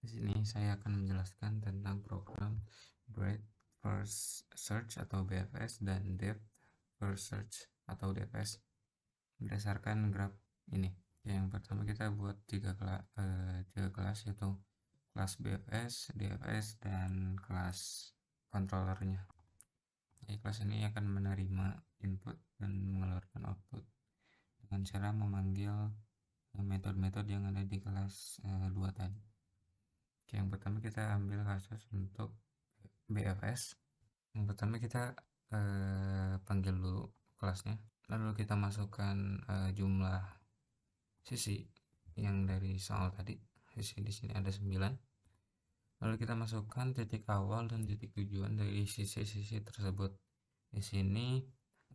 Di sini saya akan menjelaskan tentang program Breadth First Search atau BFS dan Depth First Search atau DFS berdasarkan graf ini. Yang pertama kita buat tiga kelas yaitu kelas BFS, DFS, dan kelas controllernya. Jadi kelas ini akan menerima input dan mengeluarkan output dengan cara memanggil metode-metode yang ada di kelas 2 tadi. Oke, yang pertama kita ambil kasus untuk BFS. Yang pertama kita panggil dulu kelasnya, lalu kita masukkan jumlah sisi yang dari soal tadi. Sisi di sini ada 9. Lalu kita masukkan titik awal dan titik tujuan dari sisi-sisi tersebut. Di sini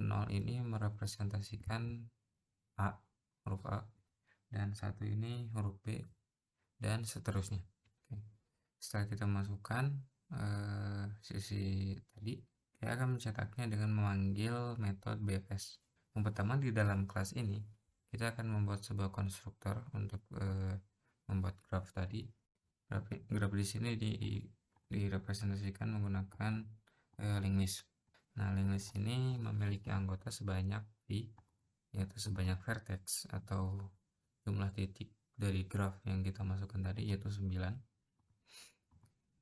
0 ini merepresentasikan A, huruf A, dan 1 ini huruf B, dan seterusnya. Oke. Setelah kita masukkan sisi tadi, kita akan mencetaknya dengan memanggil metode BFS. Yang pertama, di dalam kelas ini kita akan membuat sebuah konstruktor untuk membuat graf tadi. Graf di sini direpresentasikan menggunakan linked list. Nah, linked list ini memiliki anggota sebanyak yaitu sebanyak vertex atau jumlah titik dari graf yang kita masukkan tadi, yaitu 9.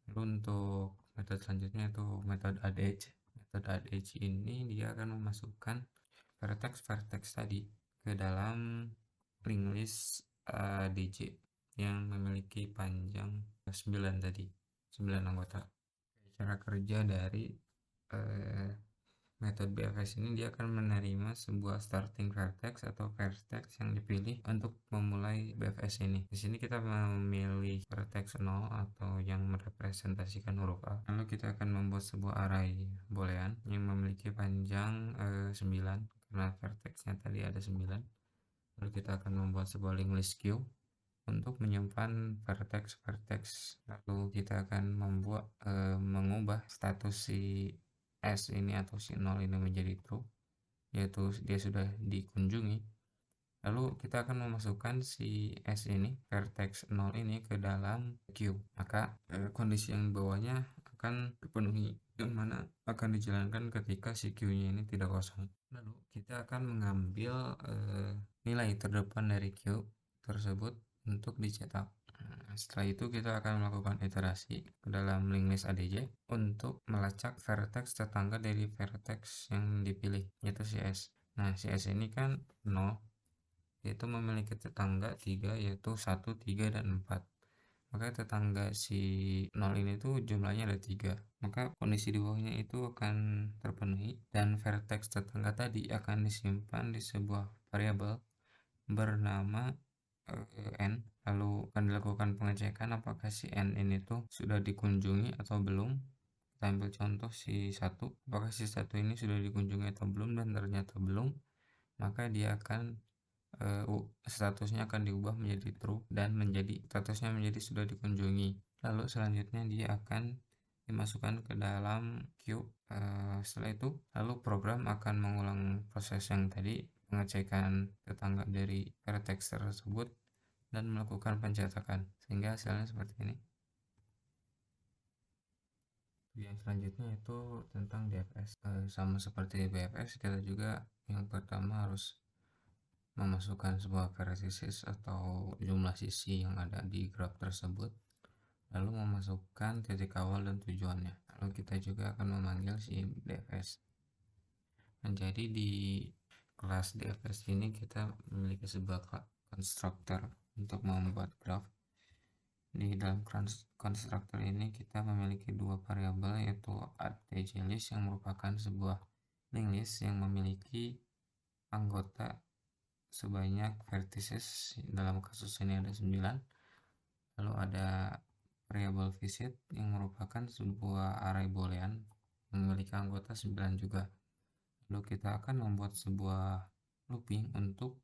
Lalu untuk metode selanjutnya itu metode add edge. Metode add edge ini dia akan memasukkan vertex tadi ke dalam linked list DJ yang memiliki panjang 9 tadi, 9 anggota. Cara kerja dari metode BFS ini dia akan menerima sebuah starting vertex atau vertex yang dipilih untuk memulai BFS ini. Di sini kita memilih vertex 0 atau yang merepresentasikan huruf A. Lalu kita akan membuat sebuah array boolean yang memiliki panjang 9 karena vertexnya tadi ada 9. Lalu kita akan membuat sebuah linked list queue untuk menyimpan vertex. Lalu kita akan mengubah status si S ini atau si 0 ini menjadi true, yaitu dia sudah dikunjungi. Lalu kita akan memasukkan si S ini, vertex 0 ini ke dalam queue. Maka kondisi yang bawahnya akan terpenuhi, yang mana akan dijalankan ketika si queue-nya ini tidak kosong. Lalu kita akan mengambil nilai terdepan dari queue tersebut untuk dicetak. Setelah itu kita akan melakukan iterasi ke dalam linked list ADJ untuk melacak vertex tetangga dari vertex yang dipilih, yaitu si S. Nah, si S ini kan 0, yaitu memiliki tetangga 3, yaitu 1, 3, dan 4. Maka tetangga si 0 ini tuh jumlahnya ada 3. Maka kondisi di bawahnya itu akan terpenuhi dan vertex tetangga tadi akan disimpan di sebuah variabel bernama n. Lalu akan dilakukan pengecekan apakah si n ini tuh sudah dikunjungi atau belum. Kita ambil contoh si 1, apakah si 1 ini sudah dikunjungi atau belum, dan ternyata belum, maka dia akan statusnya akan diubah menjadi true dan statusnya menjadi sudah dikunjungi. Lalu selanjutnya dia akan dimasukkan ke dalam queue. Setelah itu lalu program akan mengulang proses yang tadi, pengecekan tetangga dari vertex tersebut dan melakukan pencetakan, sehingga hasilnya seperti ini. Yang selanjutnya itu tentang DFS. Sama seperti BFS, kita juga yang pertama harus memasukkan sebuah vertices atau jumlah sisi yang ada di graf tersebut, lalu memasukkan titik awal dan tujuannya. Lalu kita juga akan memanggil si DFS. Menjadi di kelas DFS ini kita memiliki sebuah konstruktor untuk membuat graf. Di dalam konstruktor ini kita memiliki dua variabel, yaitu addList yang merupakan sebuah linked list yang memiliki anggota sebanyak vertices. Dalam kasus ini ada 9. Lalu ada variabel visit yang merupakan sebuah array boolean memiliki anggota 9 juga. Lalu kita akan membuat sebuah looping untuk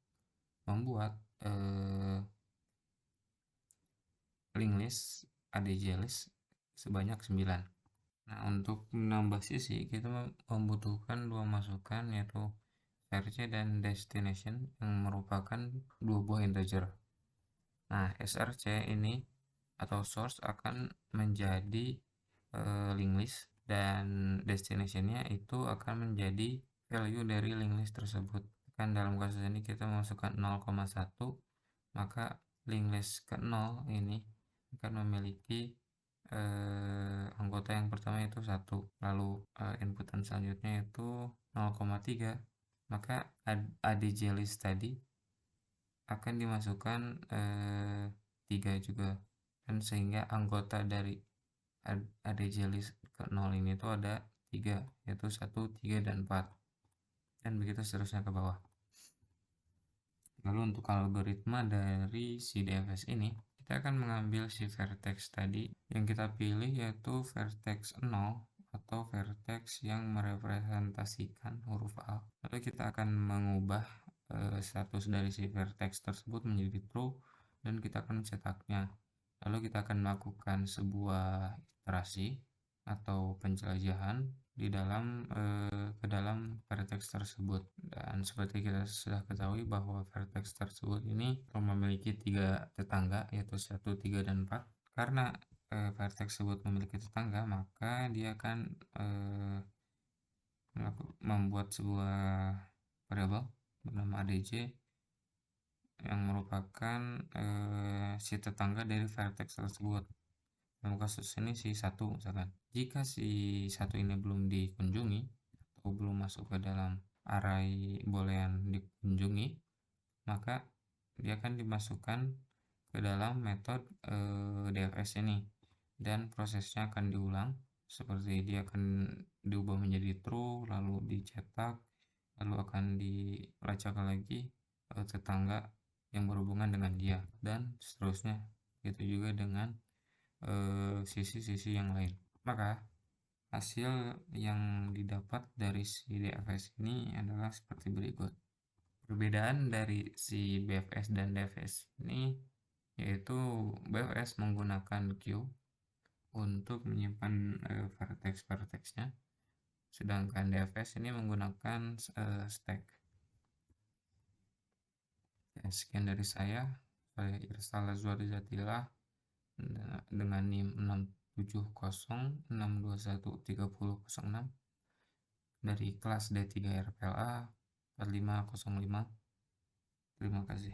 membuat linked list ADJ list sebanyak 9. Nah, untuk menambah sisi kita membutuhkan dua masukan, yaitu src dan destination yang merupakan dua buah integer. Nah, src ini atau source akan menjadi link list, dan destination-nya itu akan menjadi value dari link list tersebut. Kan dalam kasus ini kita masukkan 0,1, maka link list ke 0 ini akan memiliki anggota yang pertama itu 1, lalu inputan selanjutnya itu 0,3, maka ADJ list tadi akan dimasukkan 3 juga, dan sehingga anggota dari ADJ list ke 0 ini itu ada 3, yaitu 1, 3, dan 4, dan begitu seterusnya ke bawah. Lalu untuk algoritma dari si DFS ini, kita akan mengambil si vertex tadi yang kita pilih, yaitu vertex 0 atau vertex yang merepresentasikan huruf A. Lalu kita akan mengubah status dari si vertex tersebut menjadi true, dan kita akan mencetaknya. Lalu kita akan melakukan sebuah iterasi atau penjelajahan di dalam ke dalam vertex tersebut, dan seperti kita sudah ketahui bahwa vertex tersebut ini memiliki 3 tetangga, yaitu 1, 3, dan 4. Karena vertex tersebut memiliki tetangga, maka dia akan membuat sebuah variabel bernama ADJ yang merupakan si tetangga dari vertex tersebut. Dalam kasus ini si 1 misalkan. Jika si 1 ini belum dikunjungi atau belum masuk ke dalam array boolean dikunjungi, maka dia akan dimasukkan ke dalam metode DFS ini, dan prosesnya akan diulang. Seperti dia akan diubah menjadi true, lalu dicetak, lalu akan dilacak lagi tetangga yang berhubungan dengan dia, dan seterusnya. Itu juga dengan sisi-sisi yang lain. Maka hasil yang didapat dari si DFS ini adalah seperti berikut. Perbedaan dari si BFS dan DFS ini yaitu BFS menggunakan queue untuk menyimpan vertex-vertexnya, sedangkan DFS ini menggunakan stack. Ya, sekian dari saya Irsal Azwarizatila dengan NIM 67062130006 dari kelas D3 RPLA 4505. Terima kasih.